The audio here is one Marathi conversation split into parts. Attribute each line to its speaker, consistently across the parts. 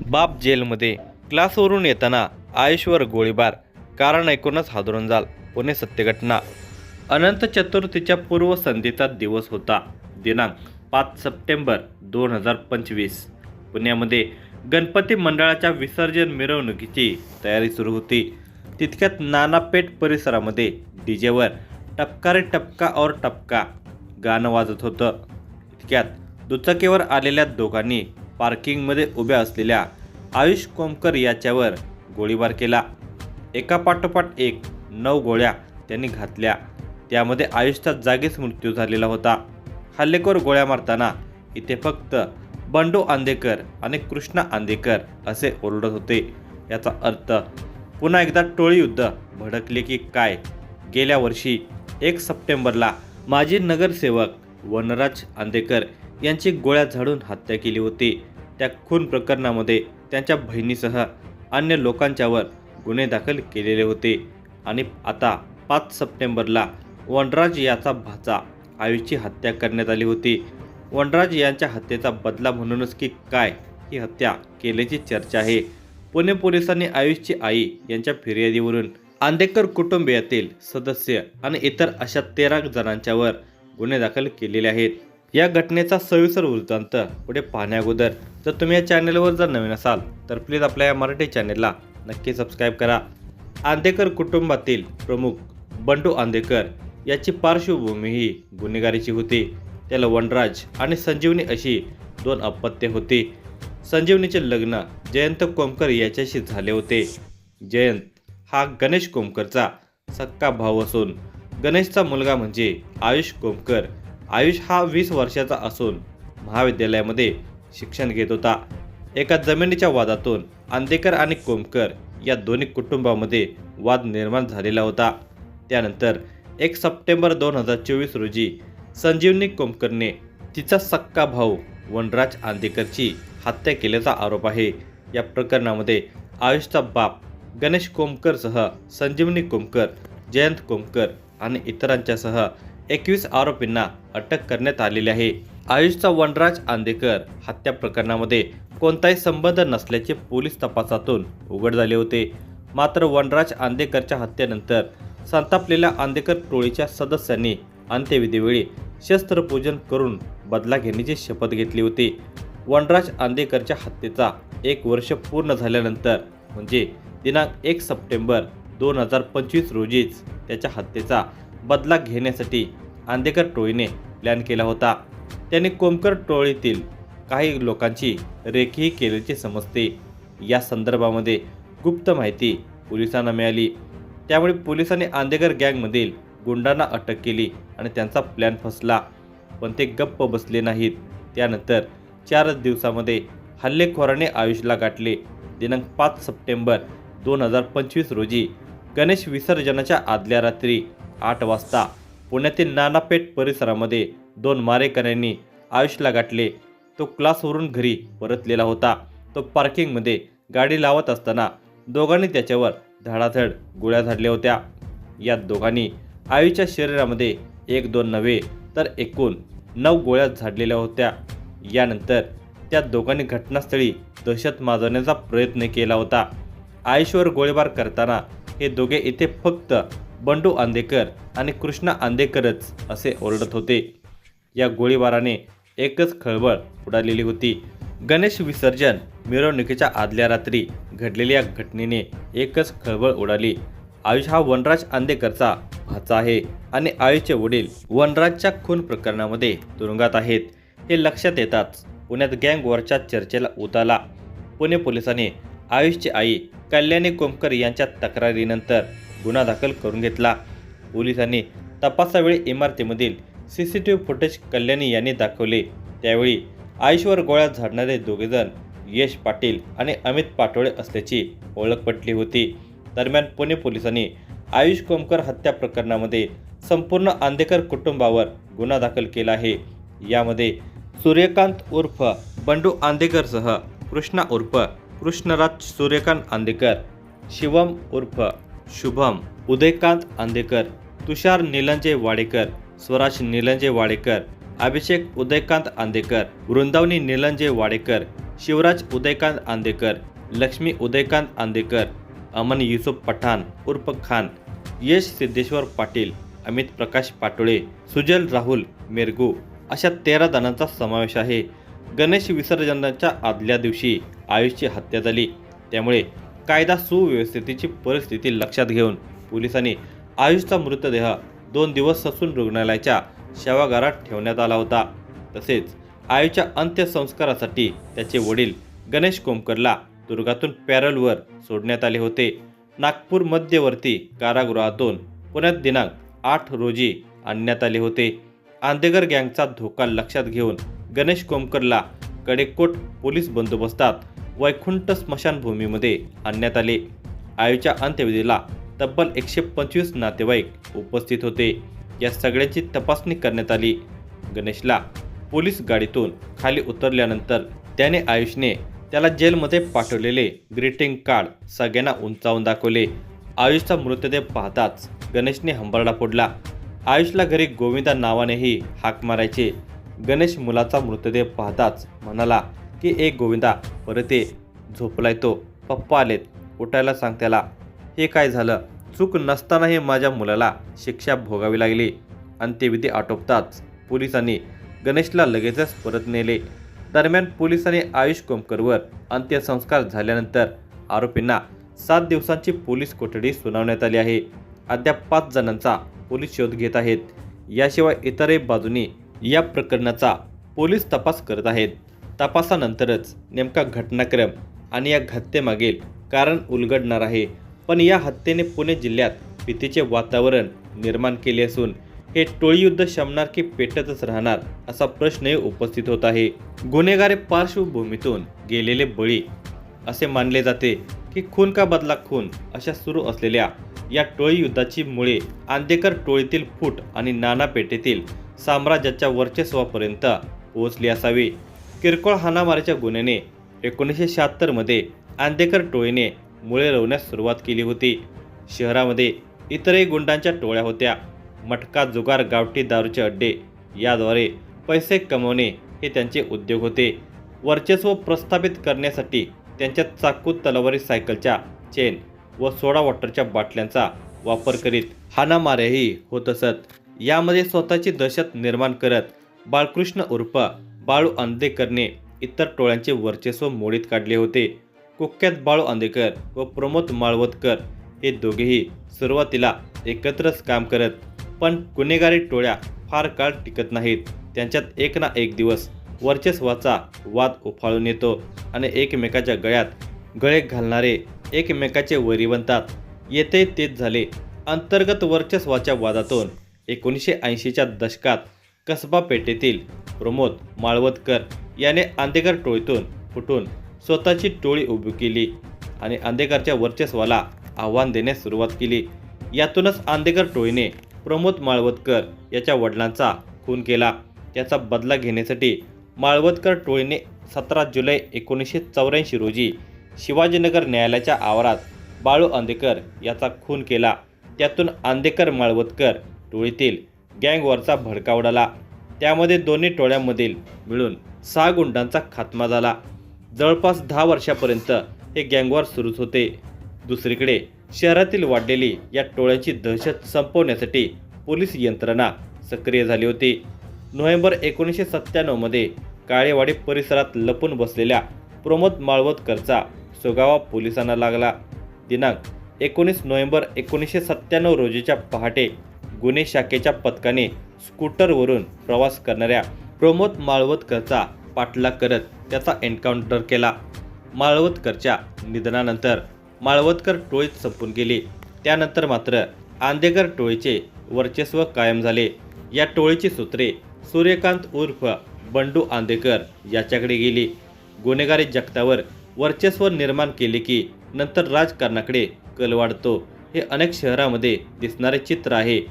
Speaker 1: बाप जेलमध्ये, क्लासवरून येताना आयुषवर गोळीबार, कारण ऐकूनच हादरून जाल. पुणे सत्यघटना. अनंत चतुर्थीच्या पूर्वसंध्येचा दिवस होता. दिनांक 5 सप्टेंबर 2025. पुण्यामध्ये गणपती मंडळाच्या विसर्जन मिरवणुकीची तयारी सुरू होती. तितक्यात नानापेठ परिसरामध्ये डीजेवर टपका रे टपका और टपका गाणं वाजत होतं. इतक्यात दुचाकीवर आलेल्या दोघांनी पार्किंगमध्ये उभ्या असलेल्या आयुष कोमकर याच्यावर गोळीबार केला. एकापाठोपाठ एक 9 गोळ्या त्यांनी घातल्या. त्यामध्ये आयुषचा जागीच मृत्यू झालेला होता. हल्लेखोर गोळ्या मारताना इथे फक्त बंडू आंदेकर आणि कृष्णा आंदेकर असे ओरडत होते. याचा अर्थ पुन्हा एकदा टोळी युद्ध भडकले की काय? गेल्या वर्षी 1 सप्टेंबरला माजी नगरसेवक वनराज आंदेकर यांची गोळ्या झाडून हत्या केली होती. त्या खून प्रकरणामध्ये त्यांच्या बहिणीसह अन्य लोकांच्यावर गुन्हे दाखल केलेले होते. आणि आता 5 सप्टेंबरला वनराज याचा भाचा आयुषची हत्या करण्यात आली होती. वनराज यांच्या हत्येचा बदला म्हणूनच की काय ही हत्या केल्याची चर्चा आहे. पुणे पोलिसांनी आयुषची आई यांच्या फिर्यादीवरून आंदेकर कुटुंबियातील सदस्य आणि इतर अशा 13 जणांच्यावर गुन्हे दाखल केलेले आहेत. या घटनेचा सविस्तर वृत्तांत पुढे पाहण्याअगोदर जर तुम्ही या चॅनलवर जर नवीन असाल तर प्लीज आपल्या या मराठी चॅनलला नक्की सबस्क्राईब करा. आंदेकर कुटुंबातील प्रमुख बंडू आंदेकर याची पार्श्वभूमी ही गुन्हेगारीची होती. त्याला वनराज आणि संजीवनी अशी 2 अपत्ये होती. संजीवनीचे लग्न जयंत कोमकर याच्याशी झाले होते. जयंत हा गणेश कोमकरचा सक्का भाऊ असून गणेशचा मुलगा म्हणजे आयुष कोमकर. आयुष हा 20 वर्षाचा असून महाविद्यालयामध्ये शिक्षण घेत होता. एका जमिनीच्या वादातून आंदेकर आणि कोमकर या दोन्ही कुटुंबामध्ये वाद निर्माण झालेला होता. त्यानंतर 1 सप्टेंबर 2024 रोजी संजीवनी कोमकरने तिचा सक्का भाऊ वनराज आंदेकरची हत्या केल्याचा आरोप आहे. या प्रकरणामध्ये आयुषचा बाप गणेश कोमकरसह संजीवनी कोमकर, जयंत कोमकर आणि इतरांच्यासह 21 आरोपींना अटक करण्यात आलेली आहे. आयुषचा वनराज आंदेकर हत्या प्रकरणामध्ये कोणताही संबंध नसल्याचे पोलीस तपासातून उघड झाले होते. मात्र वनराज आंदेकरच्या हत्येनंतर संतापलेल्या आंदेकर टोळीच्या सदस्यांनी अंत्यविधीवेळी शस्त्रपूजन करून बदला घेण्याची शपथ घेतली होती. वनराज आंदेकरच्या हत्येचा 1 वर्ष पूर्ण झाल्यानंतर म्हणजे दिनांक 1 सप्टेंबर 2025 रोजीच त्याच्या हत्येचा बदला घेण्यासाठी आंदेकर टोळीने प्लॅन केला होता. त्यांनी कोमकर टोळीतील काही लोकांची रेखीही केल्याचे समजते. या संदर्भामध्ये गुप्त माहिती पोलिसांना मिळाली. त्यामुळे पोलिसांनी आंदेकर गँगमधील गुंडांना अटक केली आणि त्यांचा प्लॅन फसला. पण ते गप्प बसले नाहीत. त्यानंतर 4 दिवसामध्ये हल्लेखोराने आयुषला गाठले. दिनांक 5 सप्टेंबर 2025 रोजी गणेश विसर्जनाच्या आदल्या रात्री 8 वाजता पुण्यातील नानापेठ परिसरामध्ये 2 मारेकऱ्यांनी आयुषला गाठले. तो क्लासवरून घरी परतलेला होता. तो पार्किंगमध्ये गाडी लावत असताना दोघांनी त्याच्यावर धडाधड गोळ्या झाडल्या होत्या. या दोघांनी आयुषच्या शरीरामध्ये 1-2 नव्हे तर एकूण 9 गोळ्या झाडलेल्या होत्या. यानंतर त्या दोघांनी घटनास्थळी दहशत माजवण्याचा प्रयत्न केला होता. आयुषवर गोळीबार करताना हे दोघे इथे फक्त बंडू आंदेकर आणि कृष्णा आंदेकरच असे ओरडत होते. या गोळीबाराने एकच खळबळ उडालेली होती. गणेश विसर्जन मिरवणुकीच्या आदल्या रात्री घडलेल्या घटनेने एकच खळबळ उडाली. आयुष हा वनराज आंदेकरचा भाचा आहे आणि आयुषचे वडील वनराजच्या खून प्रकरणामध्ये तुरुंगात आहेत. हे लक्षात येताच पुण्यात गँग वॉरच्या चर्चेला उत आला. पुणे पोलिसांनी आयुषची आई कल्याणी कोमकर यांच्या तक्रारीनंतर गुन्हा दाखल करून घेतला. पोलिसांनी तपासावेळी इमारतीमधील CCTV फुटेज कल्याणी यांनी दाखवले. त्यावेळी आयुषवर गोळ्या झाडणारे दोघेजण यश पाटील आणि अमित पाटोळे असल्याची ओळख पटली होती. दरम्यान पुणे पोलिसांनी आयुष कोमकर हत्या प्रकरणामध्ये संपूर्ण आंदेकर कुटुंबावर गुन्हा दाखल केला आहे. यामध्ये सूर्यकांत उर्फ बंडू आंदेकरसह कृष्णा उर्फ कृष्णराज सूर्यकांत आंदेकर, शिवम उर्फ शुभम उदयकांत आंदेकर, तुषार निलंजय वाडेकर, स्वराज निलंजय वाडेकर, अभिषेक उदयकांत आंदेकर, वृंदावनी निलंजय वाडेकर शिवराज उदयकांत आंदेकर, लक्ष्मी उदयकांत आंदेकर, अमन युसुफ पठाण उर्फ खान, यश सिद्धेश्वर पाटील, अमित प्रकाश पाटोळे, सुजल राहुल मेरगू अशा 13 जणांचा समावेश आहे. गणेश विसर्जनाच्या आदल्या दिवशी आयुषची हत्या झाली. त्यामुळे कायदा सुव्यवस्थेची परिस्थिती लक्षात घेऊन पोलिसांनी आयुषचा मृतदेह 2 दिवस ससून रुग्णालयाच्या शवागारात ठेवण्यात आला होता. तसेच आयुषच्या अंत्यसंस्कारासाठी त्याचे वडील गणेश कोमकरला तुरुंगातून पॅरोलवर सोडण्यात आले होते. नागपूर मध्यवर्ती कारागृहातून पुण्यात दिनांक 8 रोजी आणण्यात आले होते. आंदेकर गँगचा धोका लक्षात घेऊन गणेश कोमकरला कडेकोट पोलीस बंदोबस्तात वैकुंठ स्मशानभूमीमध्ये आणण्यात आले. आयुषच्या अंत्यविधीला तब्बल 125 नातेवाईक उपस्थित होते. या सगळ्याची तपासणी करण्यात आली. गणेशला पोलीस गाडीतून खाली उतरल्यानंतर त्याने आयुषने त्याला जेलमध्ये पाठवलेले ग्रीटिंग कार्ड सगळ्यांना उंचावून दाखवले. आयुषचा मृतदेह पाहताच गणेशने हंबरडा फोडला. आयुषला घरी गोविंदा नावानेही हाक मारायचे. गणेश मुलाचा मृतदेह पाहताच म्हणाला की एक गोविंदा परत ये, झोपलाय तो, पप्पा आलेत, उठायला सांग त्याला. हे काय झालं? चूक नसतानाही माझ्या मुलाला शिक्षा भोगावी लागली. अंत्यविधी आटोपताच पोलिसांनी गणेशला लगेचच परत नेले. दरम्यान पोलिसांनी आयुष कोमकरवर अंत्यसंस्कार झाल्यानंतर आरोपींना 7 दिवसांची पोलीस कोठडी सुनावण्यात आली आहे. अद्याप 5 जणांचा पोलीस शोध घेत आहेत. याशिवाय इतरही बाजूंनी या प्रकरणाचा पोलीस तपास करत आहेत. तपासानंतरच नेमका घटनाक्रम आणि या हत्येमागील कारण उलगडणार आहे. पण या हत्येने पुणे जिल्ह्यात भीतीचे वातावरण निर्माण केले असून हे टोळीयुद्ध शमणार की पेटतच राहणार असा प्रश्नही उपस्थित होत आहे. गुन्हेगारी पार्श्वभूमीतून गेलेले बळी असे मानले जाते की खून का बदला खून अशा सुरू असलेल्या या टोळी युद्धाची मुळे आंदेकर टोळीतील फूट आणि नाना पेठेतील साम्राज्याच्या वर्चस्वापर्यंत पोहोचली असावी. किरकोळ हाणामारीच्या गुन्ह्याने 1976 मध्ये आंदेकर टोळीने मुळे रोवण्यास सुरुवात केली होती. शहरामध्ये इतरही गुंडांच्या टोळ्या होत्या. मटका, जुगार, गावठी दारूचे अड्डे याद्वारे पैसे कमवणे हे त्यांचे उद्योग होते. वर्चस्व प्रस्थापित करण्यासाठी त्यांच्यात चाकू, तलवारी, सायकलच्या चेन व सोडा वॉटरच्या बाटल्यांचा वापर करीत हाणामाऱ्याही होत असत. यामध्ये स्वतःची दहशत निर्माण करत बाळकृष्ण उर्फ बाळू आंदेकरने इतर टोळ्यांचे वर्चस्व मोडीत काढले होते. कुख्यात बाळू आंदेकर व प्रमोद माळवदकर हे दोघेही सुरुवातीला एकत्रच काम करत, पण गुन्हेगारी टोळ्या फार काळ टिकत नाहीत. त्यांच्यात एक ना एक दिवस वर्चस्वाचा वाद उफाळून येतो आणि एकमेकाच्या गळ्यात गळे घालणारे एकमेकाचे वैरी बनतात. येथे तेच झाले. अंतर्गत वर्चस्वाच्या वादातून 1980च्या दशकात कसबा पेठेतील प्रमोद माळवदकर याने आंदेकर टोळीतून फुटून स्वतःची टोळी उभी केली आणि आंदेकरच्या वर्चस्वाला आव्हान देण्यास सुरुवात केली. यातूनच आंदेकर टोळीने प्रमोद माळवदकर याच्या वडिलांचा खून केला. त्याचा बदला घेण्यासाठी माळवदकर टोळीने 17 जुलै 1984 रोजी शिवाजीनगर न्यायालयाच्या आवारात बाळू आंदेकर याचा खून केला. त्यातून आंदेकर माळवदकर टोळीतील गँगवॉरचा भडका उडाला. त्यामध्ये दोन्ही टोळ्यांमधील मिळून 6 गुंडांचा खात्मा झाला. जवळपास 10 वर्षापर्यंत हे गँगवॉर सुरूच होते. दुसरीकडे शहरातील वाढलेली या टोळ्यांची दहशत संपवण्यासाठी पोलीस यंत्रणा सक्रिय झाली होती. नोव्हेंबर 1997 मध्ये काळेवाडी परिसरात लपून बसलेल्या प्रमोद माळवदकरचा सुगावा पोलिसांना लागला. दिनांक 19 नोव्हेंबर 1997 रोजीच्या पहाटे गुन्हे शाखेच्या पथकाने स्कूटरवरून प्रवास करणाऱ्या प्रमोद माळवदकरचा पाठलाग करत त्याचा एन्काउंटर केला. माळवदकरच्या निधनानंतर माळवदकर टोळीत संपून गेली. त्यानंतर मात्र आंदेकर टोळीचे वर्चस्व कायम झाले. या टोळीची सूत्रे सूर्यकांत उर्फ बंडू आंदेकर याच्याकडे गेली. गुन्हेगारी जगतावर वर्चस्व निर्माण केले की नंतर राजकारणाकडे कल वाढतो. हे अनेक शहरामध्ये दिसणारे चित्र आहे.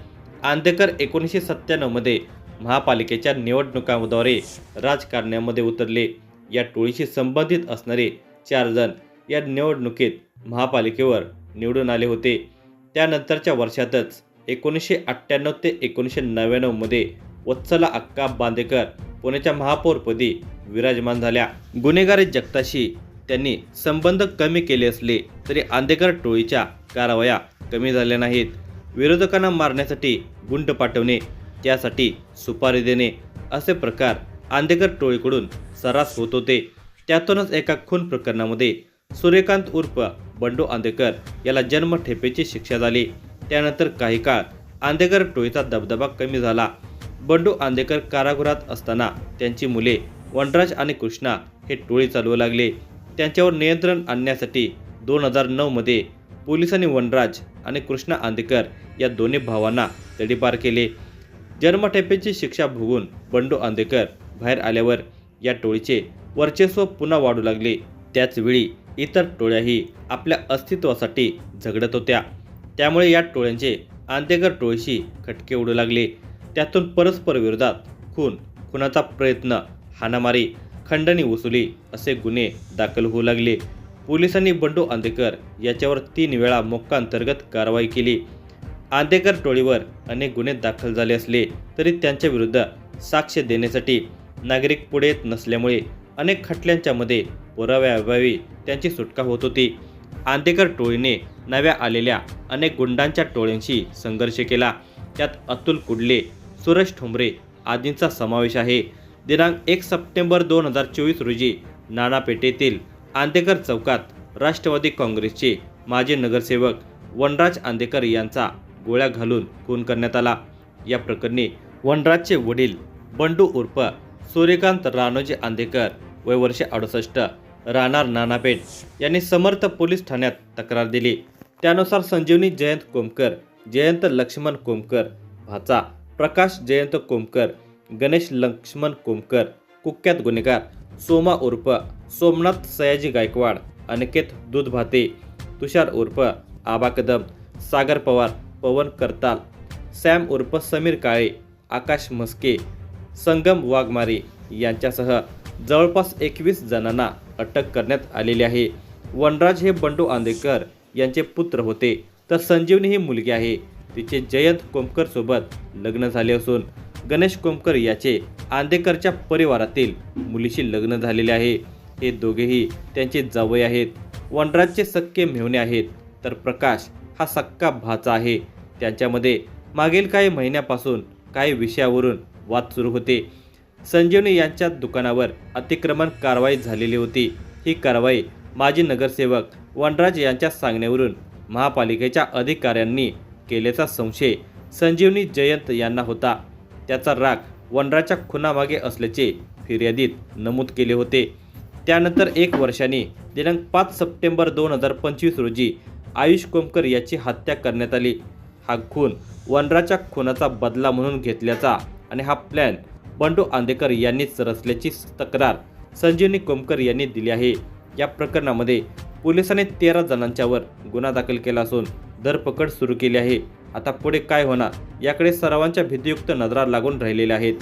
Speaker 1: आंदेकर 1997 मध्ये महापालिकेच्या निवडणुकांद्वारे राजकारणामध्ये उतरले. या टोळीशी संबंधित असणारे 4 जण या निवडणुकीत महापालिकेवर निवडून आले होते. त्यानंतरच्या वर्षातच 1998 ते 1999 मध्ये वत्सला अक्का बांदेकर पुण्याच्या महापौरपदी विराजमान झाल्या. गुन्हेगारी जगताशी त्यांनी संबंध कमी केले असले तरी आंदेकर टोळीच्या कारवाया कमी झाल्या नाहीत. विरोधकांना मारण्यासाठी गुंड पाठवणे, त्यासाठी सुपारी देणे असे प्रकार आंदेकर टोळीकडून सर्रास होत होते. त्यातूनच एका खून प्रकरणामध्ये सूर्यकांत उर्फ बंडू आंदेकर याला जन्मठेपेची शिक्षा झाली. त्यानंतर काही काळ आंदेकर टोळीचा दबदबा कमी झाला. बंडू आंदेकर कारागृहात असताना त्यांची मुले वनराज आणि कृष्णा हे टोळी चालवू लागले. त्यांच्यावर नियंत्रण आणण्यासाठी 2009 मध्ये पोलिसांनी वनराज आणि कृष्णा आंदेकर या दोन्ही भावांना तडीपार केले. जन्मठेपेची शिक्षा भोगून बंडू आंदेकर बाहेर आल्यावर या टोळीचे वर्चस्व पुन्हा वाढू लागले. त्याचवेळी इतर टोळ्याही आपल्या अस्तित्वासाठी झगडत होत्या. त्यामुळे या टोळ्यांचे आंदेकर टोळीशी खटके उडू लागले. त्यातून परस्पर विरोधात खुनाचा प्रयत्न, हाणामारी, खंडणी वसुली असे गुन्हे दाखल होऊ लागले. पोलिसांनी बंडू आंदेकर याच्यावर 3 वेळा मोक्का अंतर्गत कारवाई केली. आंदेकर टोळीवर अनेक गुन्हे दाखल झाले असले तरी त्यांच्या विरुद्ध साक्ष देण्यासाठी नागरिक पुढे येत नसल्यामुळे अनेक खटल्यांच्या मध्ये पुराव्याअभावी त्यांची सुटका होत होती. आंदेकर टोळीने नव्या आलेल्या अनेक गुंडांच्या टोळ्यांशी संघर्ष केला. त्यात अतुल कुडले, सुरेश ठोंबरे आदींचा समावेश आहे. दिनांक 1 सप्टेंबर 2024 रोजी नाणापेठेतील आंदेकर चौकात राष्ट्रवादी काँग्रेसचे माजी नगरसेवक वनराज आंदेकर यांचा गोळ्या घालून खून करण्यात आला. या प्रकरणी वनराजचे वडील बंडू उर्फ सूर्यकांत राणोजी आंदेकर वय वर्ष 68 राहणार नानापेठ यांनी समर्थ पोलीस ठाण्यात तक्रार दिली. त्यानुसार संजीवनी जयंत कोमकर, जयंत लक्ष्मण कोमकर भाचा, प्रकाश जयंत कोमकर, गणेश लक्ष्मण कोमकर कुख्यात गुन्हेगार, सोमा उर्फ सोमनाथ सयाजी गायकवाड, अनिकेत दूधभाते, तुषार उर्फ आबा कदम, सागर पवार, पवन करताल, सॅम उर्फ समीर काळे, आकाश म्हस्के, संगम वाघमारे यांच्यासह जवळपास 21 जणांना अटक करण्यात आलेली आहे. वनराज हे बंडू आंदेकर यांचे पुत्र होते, तर संजीवनी ही मुलगी आहे. तिचे जयंत कोमकर सोबत लग्न झाले असून गणेश कोमकर याचे आंदेकरच्या परिवारातील मुलीशी लग्न झालेले आहे. हे दोघेही त्यांचे जावई आहेत. वनराजचे सख्खे मेहुणे आहेत, तर प्रकाश हा सक्का भाचा आहे. त्यांच्यामध्ये मागील काही महिन्यापासून काही विषयावरून वाद सुरू होते. संजीवनी यांच्या दुकानावर अतिक्रमण कारवाई झालेली होती. ही कारवाई माजी नगरसेवक वनराज यांच्या सांगण्यावरून महापालिकेच्या अधिकाऱ्यांनी केल्याचा संशय संजीवनी जयंत यांना होता. त्याचा राग वनराजच्या खुनामागे असल्याचे फिर्यादीत नमूद केले होते. त्यानंतर 1 वर्षांनी दिनांक 5 सप्टेंबर 2025 रोजी आयुष कोमकर याची हत्या करण्यात आली. हा खून वनराजच्या खुनाचा बदला म्हणून घेतल्याचा आणि हा प्लॅन बंडू आंदेकर यांनीच रचल्याची तक्रार संजीवनी कोमकर यांनी दिली आहे. या प्रकरणामध्ये पोलिसांनी 13 जणांच्यावर गुन्हा दाखल केला असून धरपकड सुरू केली आहे. आता पुढे काय होणार याकडे सर्वांच्या भीतियुक्त नजरा लागून राहिलेल्या आहेत.